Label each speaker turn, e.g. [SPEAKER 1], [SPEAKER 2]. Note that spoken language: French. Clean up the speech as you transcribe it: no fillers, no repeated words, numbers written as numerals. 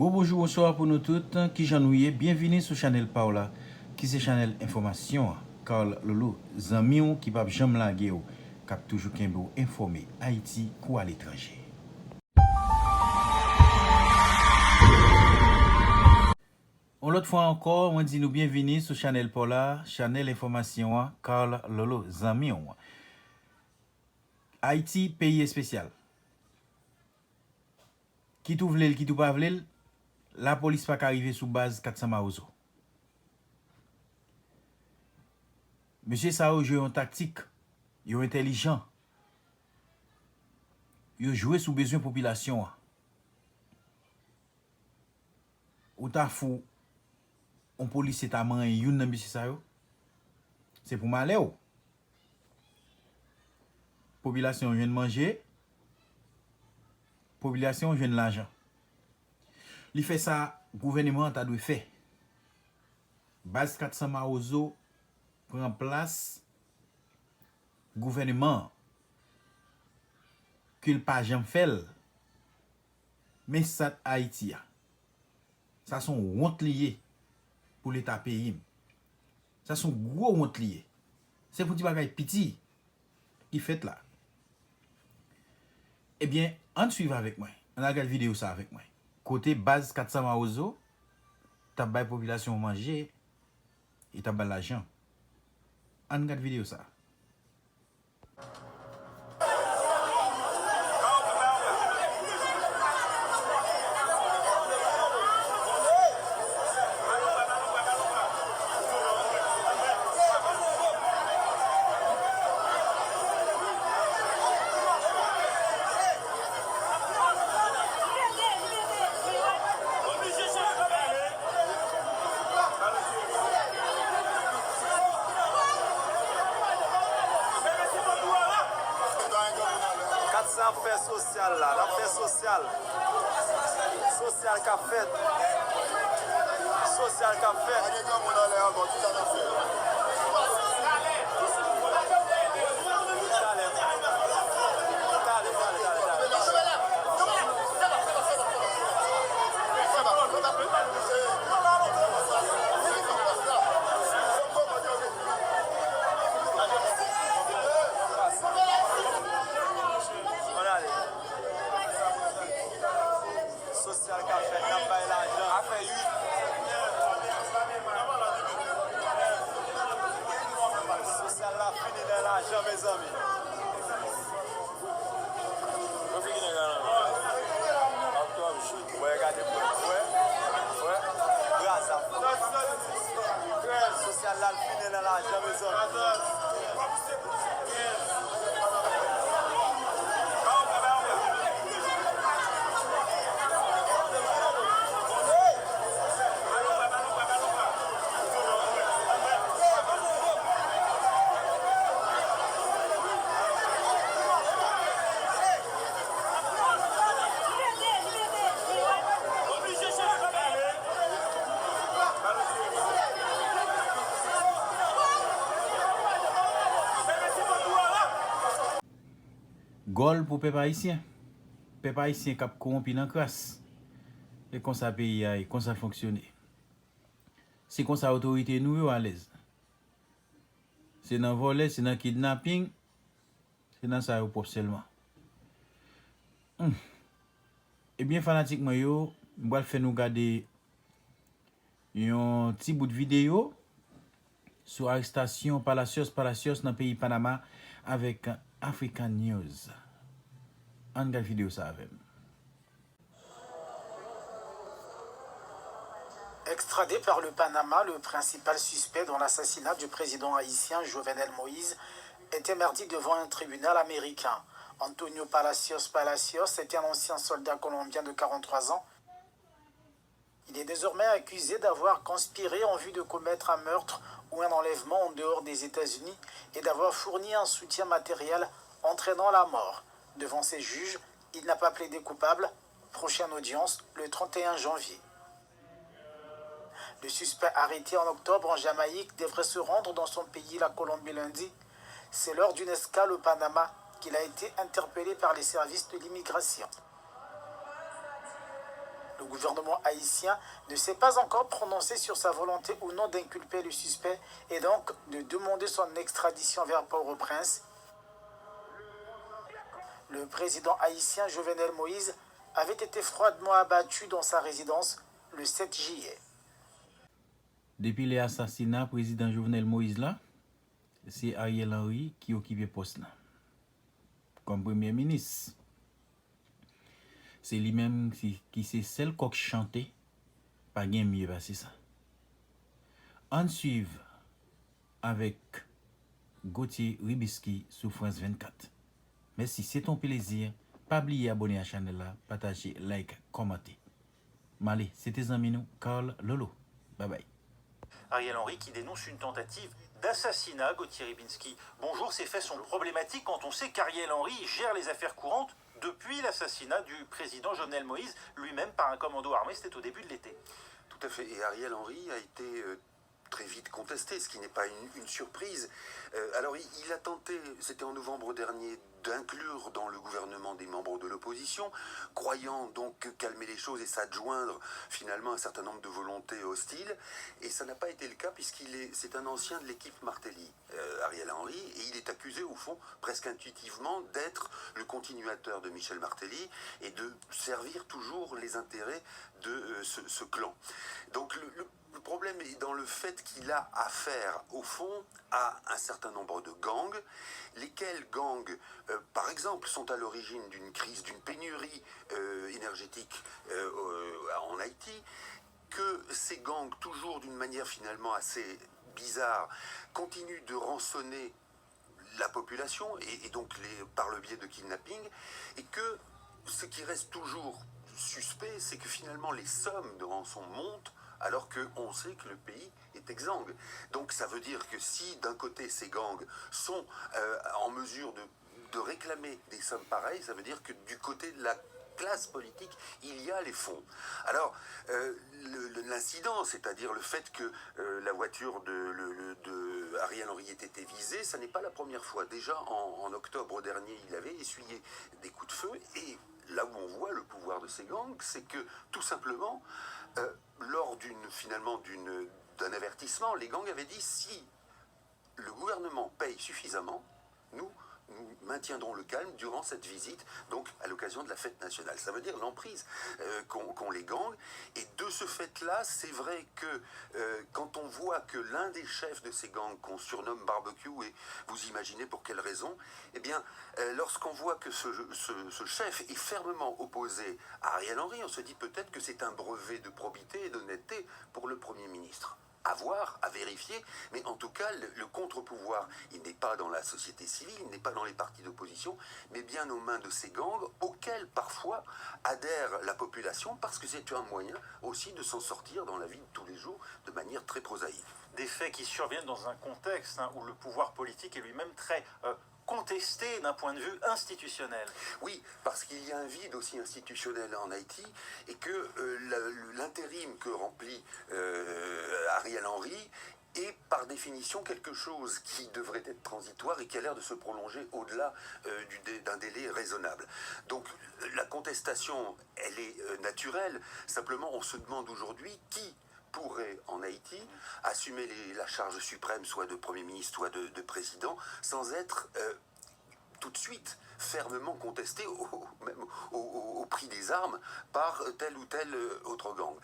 [SPEAKER 1] Gros bonjour, bonsoir pour nous toutes qui j'ennuie. Bienvenue sur Chanel Paola, qui c'est Chanel Information. Carl Lolo, Zamion qui va jamais laguer, cap toujours qu'un beau informé Haïti ou à l'étranger. L'autre fois encore, on dit nous bienvenue sur Chanel Paola, Chanel Information, Carl Lolo, Zamion. Haïti, pays spécial. Qui tout vle, qui tout pas vle, la police pas arriver sous base 400 Maozo. Monsieur Sao joue en tactique, il est intelligent. Il joue sous besoin de population. Ou ta fou, on police est à main yon nan monsieur Sao. C'est pour malé ou. Population vient de manger, population vient de l'argent. Il fait ça, gouvernement a dû faire. Base 400 Maozo prend place, gouvernement, qu'il pas jamais fait, mais ça Haïti. Ça sont honte lié pour l'État pays. Ça sont gros honte lié. C'est pour dire bagay petit qui fait là. Eh bien, on suit avec moi. On a regardé vidéo ça avec moi. Côté base 400 Maozo, t'as la population manger et t'as l'argent. On regarde vidéo ça.
[SPEAKER 2] Affaire sociale là, l'affaire sociale. Social qu'a fait. Social qu'a fait. Social qu'a fait, n'a pas l'argent. A fait 8. Social là, fini de l'argent, mes amis. Ouais, regardez, ouais. Grâce à social là, fini de l'argent, mes amis.
[SPEAKER 1] Gol pour peuple haïtien. Peuple haïtien qui a corrompu dans crasse. Et comme ça pays a, comme ça fonctionne. C'est comme ça autorité nous à l'aise. C'est dans voler, c'est dans kidnapping, c'est dans ça propre seulement. Et bien fanatiquement yo, m'va faire nous regarder un petit bout de vidéo sur arrestation Palacios dans le pays Panama avec African News. On regarde vidéo ça avec.
[SPEAKER 3] Extradé par le Panama, le principal suspect dans l'assassinat du président haïtien Jovenel Moïse était mardi devant un tribunal américain. Antonio Palacios était un ancien soldat colombien de 43 ans. Il est désormais accusé d'avoir conspiré en vue de commettre un meurtre ou un enlèvement en dehors des États-Unis et d'avoir fourni un soutien matériel entraînant la mort. Devant ses juges, il n'a pas plaidé coupable. Prochaine audience le 31 janvier. Le suspect arrêté en octobre en Jamaïque devrait se rendre dans son pays, la Colombie, lundi. C'est lors d'une escale au Panama qu'il a été interpellé par les services de l'immigration. Le gouvernement haïtien ne s'est pas encore prononcé sur sa volonté ou non d'inculper le suspect et donc de demander son extradition vers Port-au-Prince. Le président haïtien Jovenel Moïse avait été froidement abattu dans sa résidence le 7 juillet.
[SPEAKER 1] Depuis l'assassinat président Jovenel Moïse là, c'est Ariel Henry qui occupe poste là comme premier ministre. C'est lui-même qui c'est celle qui chanté, pas bien mieux passer ça. On suive avec Gauthier Ribiski sur France 24. Merci, c'est ton plaisir. Pas oublier abonner à la chaîne là, partager, like, commenter. Malé, c'était Zamino, Carl Lolo. Bye bye.
[SPEAKER 4] Ariel Henry qui dénonce une tentative d'assassinat, Gauthier Ribinski. Bonjour, ces faits sont problématiques quand on sait qu'Ariel Henry gère les affaires courantes depuis l'assassinat du président Jovenel Moïse, lui-même par un commando armé, c'était au début de l'été.
[SPEAKER 5] Tout à fait, et Ariel Henry a été très vite contesté, ce qui n'est pas une surprise. Alors il a tenté, c'était en novembre dernier, d'inclure dans le gouvernement des membres de l'opposition, croyant donc calmer les choses et s'adjoindre finalement un certain nombre de volontés hostiles. Et ça n'a pas été le cas c'est un ancien de l'équipe Martelly, Ariel Henry, et il est accusé au fond presque intuitivement d'être le continuateur de Michel Martelly et de servir toujours les intérêts de ce clan. Donc le problème est dans le fait qu'il a affaire, au fond, à un certain nombre de gangs, lesquels gangs, par exemple, sont à l'origine d'une crise, d'une pénurie énergétique en Haïti, que ces gangs, toujours d'une manière finalement assez bizarre, continuent de rançonner la population, et donc par le biais de kidnapping, et que ce qui reste toujours suspect, c'est que finalement les sommes de rançon montent, alors qu'on sait que le pays est exsangue. Donc ça veut dire que si d'un côté ces gangs sont en mesure de réclamer des sommes pareilles, ça veut dire que du côté de la classe politique, il y a les fonds. Alors, l'incident, c'est-à-dire le fait que la voiture de Ariel Henry ait été visée, ça n'est pas la première fois. Déjà en octobre dernier, il avait essuyé des coups de feu, et là où on voit le pouvoir de ces gangs, c'est que tout simplement, lors d'un avertissement, les gangs avaient dit: si le gouvernement paye suffisamment, nous maintiendrons le calme durant cette visite, donc à l'occasion de la fête nationale. Ça veut dire l'emprise qu'ont les gangs. Et de ce fait-là, c'est vrai que quand on voit que l'un des chefs de ces gangs, qu'on surnomme Barbecue, et vous imaginez pour quelle raison, eh bien, lorsqu'on voit que ce chef est fermement opposé à Ariel Henry, on se dit peut-être que c'est un brevet de probité et d'honnêteté pour le Premier ministre. À voir, à vérifier, mais en tout cas, le contre-pouvoir, il n'est pas dans la société civile, il n'est pas dans les partis d'opposition, mais bien aux mains de ces gangs, auxquels parfois adhère la population, parce que c'est un moyen aussi de s'en sortir dans la vie de tous les jours de manière très prosaïque.
[SPEAKER 4] Des faits qui surviennent dans un contexte où le pouvoir politique est lui-même très contesté d'un point de vue institutionnel.
[SPEAKER 5] Oui, parce qu'il y a un vide aussi institutionnel en Haïti, et que l'intérim que remplit Ariel Henry est par définition quelque chose qui devrait être transitoire et qui a l'air de se prolonger au-delà d'un délai raisonnable. Donc la contestation, elle est naturelle. Simplement, on se demande aujourd'hui qui pourrait en Haïti assumer la charge suprême, soit de Premier ministre, soit de président, sans être tout de suite fermement contesté même au prix des armes par tel ou tel autre gang.